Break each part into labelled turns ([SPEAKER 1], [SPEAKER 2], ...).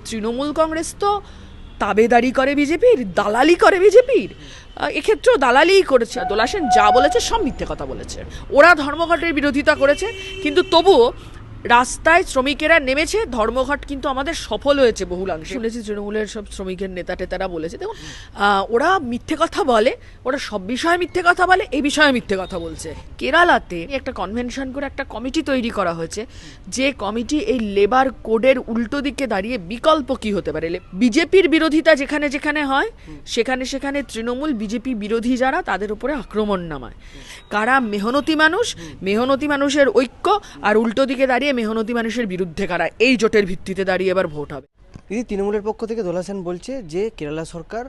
[SPEAKER 1] তৃণমূল কংগ্রেস তো তাবেদারি করে বিজেপির, দালালি করে বিজেপির, এক্ষেত্রেও দালালিই করেছে। দোলা সেন যা বলেছে সব মিথ্যে কথা বলেছে। ওরা ধর্মঘটের বিরোধিতা করেছে, কিন্তু তবুও রাস্তায় শ্রমিকেরা নেমেছে, ধর্মঘট কিন্তু আমাদের সফল হয়েছে বহুলাংশে। শুনেছি তৃণমূলের সব শ্রমিকের নেতা টেতারা বলেছে, দেখুন ওরা মিথ্যে কথা বলে, ওরা সব বিষয়ে মিথ্যে কথা বলে, এই বিষয়ে মিথ্যে কথা বলছে। কেরালাতে একটা কনভেনশন করে একটা কমিটি তৈরি করা হয়েছে, যে কমিটি এই লেবার কোডের উল্টো দিকে দাঁড়িয়ে বিকল্প কি হতে পারে। বিজেপির বিরোধিতা যেখানে যেখানে হয় সেখানে সেখানে তৃণমূল বিজেপি বিরোধী যারা তাদের উপরে আক্রমণ নামায়। কারা মেহনতি মানুষ, মেহনতি মানুষের ঐক্য, আর উল্টো দিকে দাঁড়িয়ে মেহনতি মানুষের বিরুদ্ধে কারা, এই জোটের ভিত্তিতে দাঁড়িয়ে এবার ভোট হবে।
[SPEAKER 2] দিদি, তৃণমূলের পক্ষ থেকে দোলা সেন বলছে যে কেরালা সরকার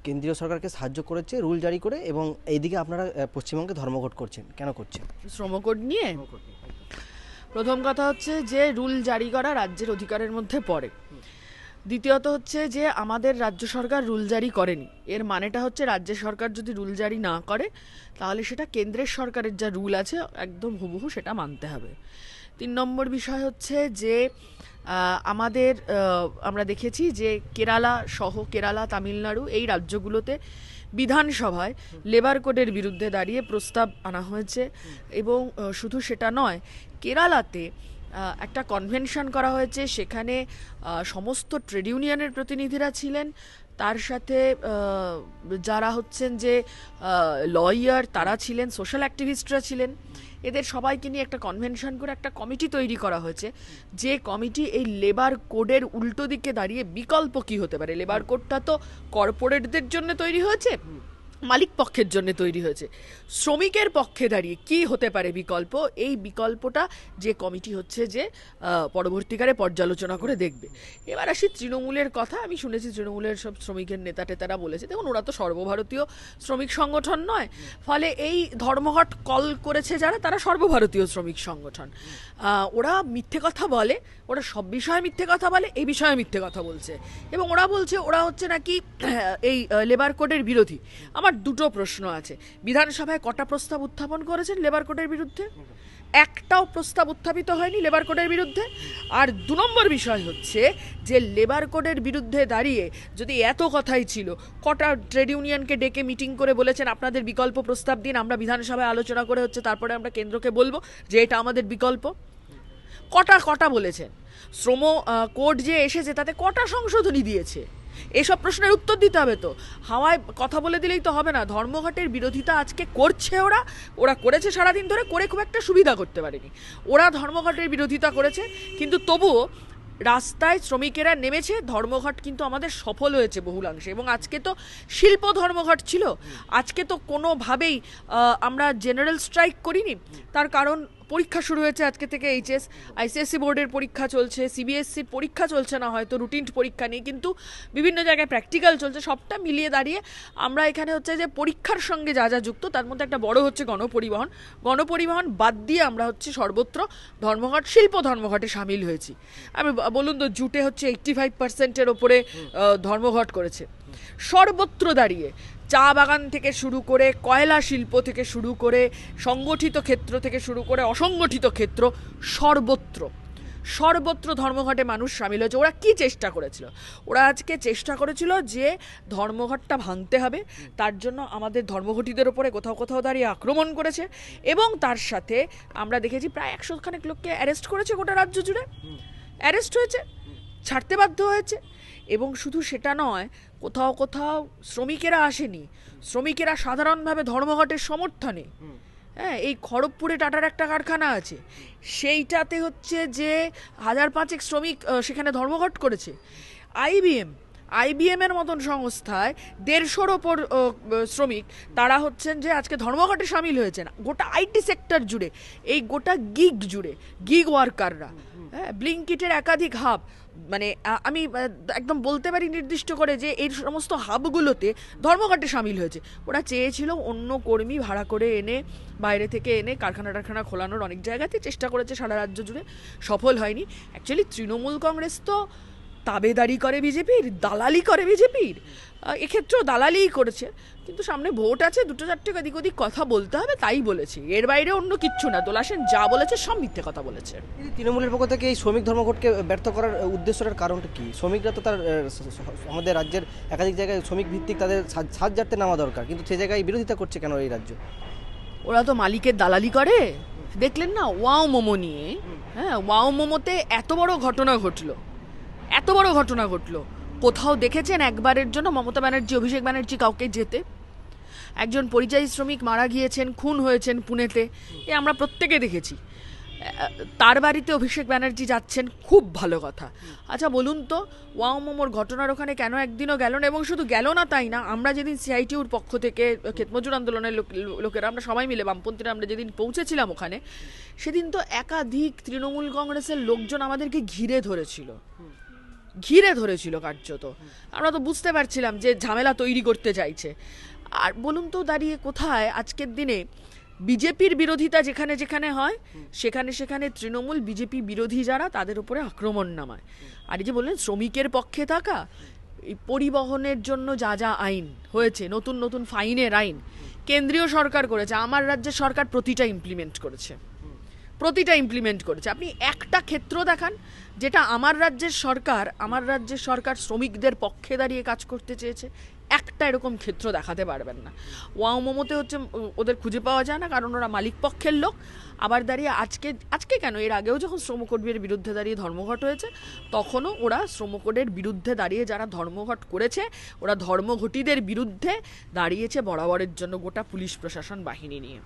[SPEAKER 2] কেন্দ্রীয় সরকারকে সাহায্য করেছে রুল জারি করে, এবং এইদিকে আপনারা পশ্চিমবঙ্গে ধর্মঘট করছেন, কেন করছেন?
[SPEAKER 1] শ্রমকোড নিয়ে প্রথম কথা হচ্ছে যে রুল জারি করা রাজ্যের অধিকারের মধ্যে পড়ে। দ্বিতীয়ত হচ্ছে যে আমাদের রাজ্য সরকার রুল জারি করেনি, এর মানেটা হচ্ছে রাজ্য সরকার যদি রুল জারি না করে তাহলে সেটা কেন্দ্রের সরকারের যা রুল আছে একদম হুবহু সেটা মানতে হবে। 3 নম্বর বিষয় হচ্ছে যে আমাদের আমরা দেখেছি যে কেরালা সহ কেরালা, তামিলনাড়ু এই রাজ্যগুলোতে বিধানসভায় লেবার কোডের বিরুদ্ধে দাঁড়িয়ে প্রস্তাব আনা হয়েছে, এবং শুধু সেটা নয়, কেরালাতে একটা কনভেনশন করা হয়েছে, সেখানে সমস্ত ট্রেড ইউনিয়নের প্রতিনিধিরা ছিলেন, তার সাথে যারা হচ্ছেন যে লয়ার তারা ছিলেন, সোশ্যাল অ্যাক্টিভিস্টরা ছিলেন, এদের সবাইকে নিয়ে একটা কনভেনশন করে একটা কমিটি তৈরি করা হয়েছে, যে কমিটি এই লেবার কোডের উল্টো দিকে দাঁড়িয়ে বিকল্প কি হতে পারে। লেবার কোডটা তো কর্পোরেটদের জন্য তৈরি হয়েছে, মালিক পক্ষের জন্য তৈরি হয়েছে, শ্রমিকের পক্ষে দাঁড়িয়ে কি হতে পারে বিকল্প, এই বিকল্পটা যে কমিটি হচ্ছে যে পরবর্তীকালে পর্যালোচনা করে দেখবে। এবার আসি তৃণমূলের কথা। আমি শুনেছি তৃণমূলের সব শ্রমিকের নেতা টেতারা বলেছে, দেখুন ওরা তো সর্বভারতীয় শ্রমিক সংগঠন নয়, ফলে এই ধর্মঘট কল করেছে যারা, তারা সর্বভারতীয় শ্রমিক সংগঠন। ওরা মিথ্যে কথা বলে, ওরা সব বিষয়ে মিথ্যে কথা বলে, এই বিষয়ে মিথ্যে কথা বলছে, এবং ওরা বলছে ওরা হচ্ছে নাকি এই লেবার কোডের বিরোধী। আমার দুটো প্রশ্ন আছে, বিধানসভায় কটা প্রস্তাব উত্থাপন করেছেন লেবার কোডের বিরুদ্ধে? একটাও প্রস্তাব উত্থাপিত হয়নি লেবার কোডের বিরুদ্ধে। আর 2 নম্বর বিষয় হচ্ছে যে লেবার কোডের বিরুদ্ধে দাঁড়িয়ে যদি এত কথাই ছিল, কটা ট্রেড ইউনিয়নকে ডেকে মিটিং করে বলেছেন আপনাদের বিকল্প প্রস্তাব দিন, আমরা বিধানসভায় আলোচনা করে হচ্ছে তারপরে আমরা কেন্দ্রকে বলবো যে এটা আমাদের বিকল্প? কটা বলেছেন? শ্রম কোড যে এসেছে তাতে কটা সংশোধনী দিয়েছে? এসব প্রশ্নের উত্তর দিতে হবে। তো হাওয়ায় কথা বলে দিলেই তো হবে না। ধর্মঘটের বিরোধিতা আজকে করছে, ওরা করেছে সারাদিন ধরে, করে খুব একটা সুবিধা করতে পারেনি। ওরা ধর্মঘটের বিরোধিতা করেছে, কিন্তু তবুও রাস্তায় শ্রমিকেরা নেমেছে, ধর্মঘট কিন্তু আমাদের সফল হয়েছে বহুলাংশে। এবং আজকে তো শিল্প ধর্মঘট ছিল, আজকে তো কোনোভাবেই আমরা জেনারেল স্ট্রাইক করিনি। তার কারণ পরীক্ষা শুরু হয়েছে আজকে থেকে, এইচএস আইসিএসসি বোর্ডের পরীক্ষা চলছে, সিবিএসসির পরীক্ষা চলছে না হয়তো, রুটিন পরীক্ষা নেই, কিন্তু বিভিন্ন জায়গায় প্র্যাকটিক্যাল চলছে। সবটা মিলিয়ে দাঁড়িয়ে আমরা এখানে হচ্ছে যে পরীক্ষার সঙ্গে যা যা যুক্ত তার মধ্যে একটা বড় হচ্ছে গণপরিবহন বাদ দিয়ে আমরা হচ্ছে সর্বত্র ধর্মঘট, শিল্প ধর্মঘটে সামিল হয়েছি। আমি বলুন তো, জুটে হচ্ছে 85%-এর ওপরে ধর্মঘট করেছে। সর্বত্র দাঁড়িয়ে চা বাগান থেকে শুরু করে, কয়লা শিল্প থেকে শুরু করে, সংগঠিত ক্ষেত্র থেকে শুরু করে অসংগঠিত ক্ষেত্র, সর্বত্র ধর্মঘটে মানুষ সামিল হয়েছে। ওরা কি চেষ্টা করেছিল? ওরা আজকে চেষ্টা করেছিল যে ধর্মঘটটা ভাঙতে হবে, তার জন্য আমাদের ধর্মঘটীদের ওপরে কোথাও কোথাও দাঁড়িয়ে আক্রমণ করেছে, এবং তার সাথে আমরা দেখেছি প্রায় 100 খানেক লোককে অ্যারেস্ট করেছে, গোটা রাজ্য জুড়ে অ্যারেস্ট হয়েছে, ছাড়তে বাধ্য হয়েছে। এবং শুধু সেটা নয়, কোথাও কোথাও শ্রমিকেরা আসেনি, শ্রমিকেরা সাধারণভাবে ধর্মঘটের সমর্থনে, হ্যাঁ, এই খড়গপুরে টাটার একটা কারখানা আছে, সেইটাতে হচ্ছে যে 1005 শ্রমিক সেখানে ধর্মঘট করেছে। আইবিএমের মতন সংস্থায় 150-র ওপর শ্রমিক তারা হচ্ছেন যে আজকে ধর্মঘটে সামিল হয়েছেন। গোটা আইটি সেক্টর জুড়ে, এই গোটা গিগ ওয়ার্কাররা, হ্যাঁ, ব্লিঙ্কিটের একাধিক হাব, মানে আমি একদম বলতে পারি নির্দিষ্ট করে যে এই সমস্ত হাবগুলোতে ধর্মঘটে সামিল হয়েছে। ওরা চেয়েছিল অন্য কর্মী ভাড়া করে এনে, বাইরে থেকে এনে কারখানা খোলানোর অনেক জায়গাতে চেষ্টা করেছে সারা রাজ্য জুড়ে, সফল হয়নি। অ্যাকচুয়ালি তৃণমূল কংগ্রেস তো তাবেদারি করে বিজেপির, দালালি করে বিজেপির, এক্ষেত্রেও দালালিই করেছে। কিন্তু সামনে ভোট আছে, দুটো চারটে এদিক ওদিক কথা বলতে হবে, তাই বলেছি। এর বাইরে অন্য কিচ্ছু না। দোলা সেন যা বলেছে সব মিথ্যে কথা বলেছে।
[SPEAKER 2] এই যে তৃণমূলের পক্ষ থেকে এই শ্রমিক ধর্মঘটকে ব্যর্থ করার উদ্দেশ্যটার কারণটা কি? শ্রমিকরা তো তার আমাদের রাজ্যের একাধিক জায়গায় শ্রমিক ভিত্তিক তাদের সাহায্যার্থে নেওয়া দরকার, কিন্তু সে জায়গায় বিরোধিতা করছে কেন এই রাজ্য?
[SPEAKER 1] ওরা তো মালিকের দালালি করে। দেখলেন না ওয়াও মোমো নিয়ে? হ্যাঁ, ওয়াও মোমোতে এত বড় ঘটনা ঘটলো, এত বড় ঘটনা ঘটলো। কোথাও দেখেছেন একবারের জন্য মমতা ব্যানার্জি, অভিষেক ব্যানার্জি কাউকে যেতে? একজন পরিযায়ী শ্রমিক মারা গিয়েছেন, খুন হয়েছেন পুনেতে, এ আমরা প্রত্যেকে দেখেছি। তার বাড়িতে অভিষেক ব্যানার্জি যাচ্ছেন, খুব ভালো কথা। আচ্ছা বলুন তো, ওয়াও মোমোর ঘটনার ওখানে কেন একদিনও গেল না? এবং শুধু গেল না তাই না, আমরা যেদিন সিআইটিউর পক্ষ থেকে, ক্ষেতমজুর আন্দোলনের লোকেরা, আমরা সবাই মিলে, বামপন্থীরা, আমরা যেদিন পৌঁছেছিলাম ওখানে, সেদিন তো একাধিক তৃণমূল কংগ্রেসের লোকজন আমাদেরকে ঘিরে ধরেছিল কার্যত। আমরা তো বুঝতে পারছিলাম যে ঝামেলা তৈরি করতে চাইছে। আর বলুন তো, দাঁড়িয়ে কোথায় আজকের দিনে বিজেপির বিরোধিতা যেখানে যেখানে হয়, সেখানে সেখানে তৃণমূল বিজেপি বিরোধী যারা, তাদের উপরে আক্রমণ নামায়। আর এই যে বললেন শ্রমিকের পক্ষে থাকা, এই পরিবহনের জন্য যা যা আইন হয়েছে, নতুন নতুন ফাইনের আইন কেন্দ্রীয় সরকার করেছে, আমার রাজ্যের সরকার প্রতিটা ইমপ্লিমেন্ট করেছে। আপনি একটা ক্ষেত্র দেখান যেটা আমার রাজ্যের সরকার শ্রমিকদের পক্ষে দাঁড়িয়ে কাজ করতে চেয়েছে, একটা এরকম ক্ষেত্র দেখাতে পারবেন না। ওয়াও মোমোতে হচ্ছে ওদের খুঁজে পাওয়া যায় না, কারণ ওরা মালিক পক্ষের লোক। আবার দাঁড়িয়ে আজকে কেন, এর আগেও যখন শ্রমকর্মীর বিরুদ্ধে দাঁড়িয়ে ধর্মঘট হয়েছে, তখনও ওরা শ্রমকোডের বিরুদ্ধে দাঁড়িয়ে যারা ধর্মঘট করেছে, ওরা ধর্মঘটীদের বিরুদ্ধে দাঁড়িয়েছে বরাবরের জন্য গোটা পুলিশ প্রশাসন বাহিনী নিয়ে।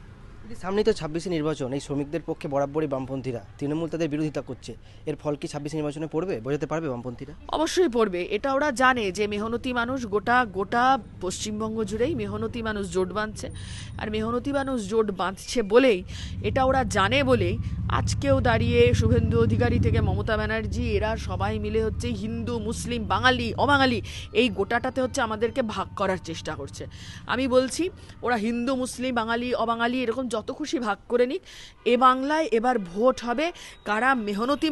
[SPEAKER 2] সামনেই তো 26 নির্বাচন, এই শ্রমিকদের পক্ষে বরাবরই বামপন্থীরা, তৃণমূল তাদের বিরোধিতা করছে, এর ফল কি 26 নির্বাচনে পড়বে, বোঝাতে পারবে বামপন্থীরা?
[SPEAKER 1] অবশ্যই পড়বে। এটা ওরা জানে যে মেহনতি মানুষ গোটা পশ্চিমবঙ্গ জুড়েই মেহনতি মানুষ জোট বাঁধছে। আর মেহনতি মানুষ জোট বাঁধছে বলেই, এটা ওরা জানে বলেই, আজকেও দাঁড়িয়ে শুভেন্দু অধিকারী থেকে মমতা ব্যানার্জি, এরা সবাই মিলে হচ্ছে হিন্দু, মুসলিম, বাঙালি, অবাঙালি, এই গোটাটাতে হচ্ছে আমাদেরকে ভাগ করার চেষ্টা করছে। আমি বলছি, ওরা হিন্দু, মুসলিম, বাঙালি, অবাঙালি এরকম যত খুশি ভাগ করে নিক, এ বাংলায় এবার ভোট হবে কারা মেহনতি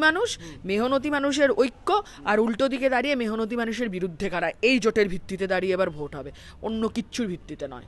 [SPEAKER 1] মানুষের ঐক্য, আর উল্টো দিকে দাঁড়িয়ে মেহনতি মানুষের বিরুদ্ধে কারা, এই জোটের ভিত্তিতে দাঁড়িয়ে এবার ভোট হবে, অন্য কিচ্ছুর ভিত্তিতে নয়।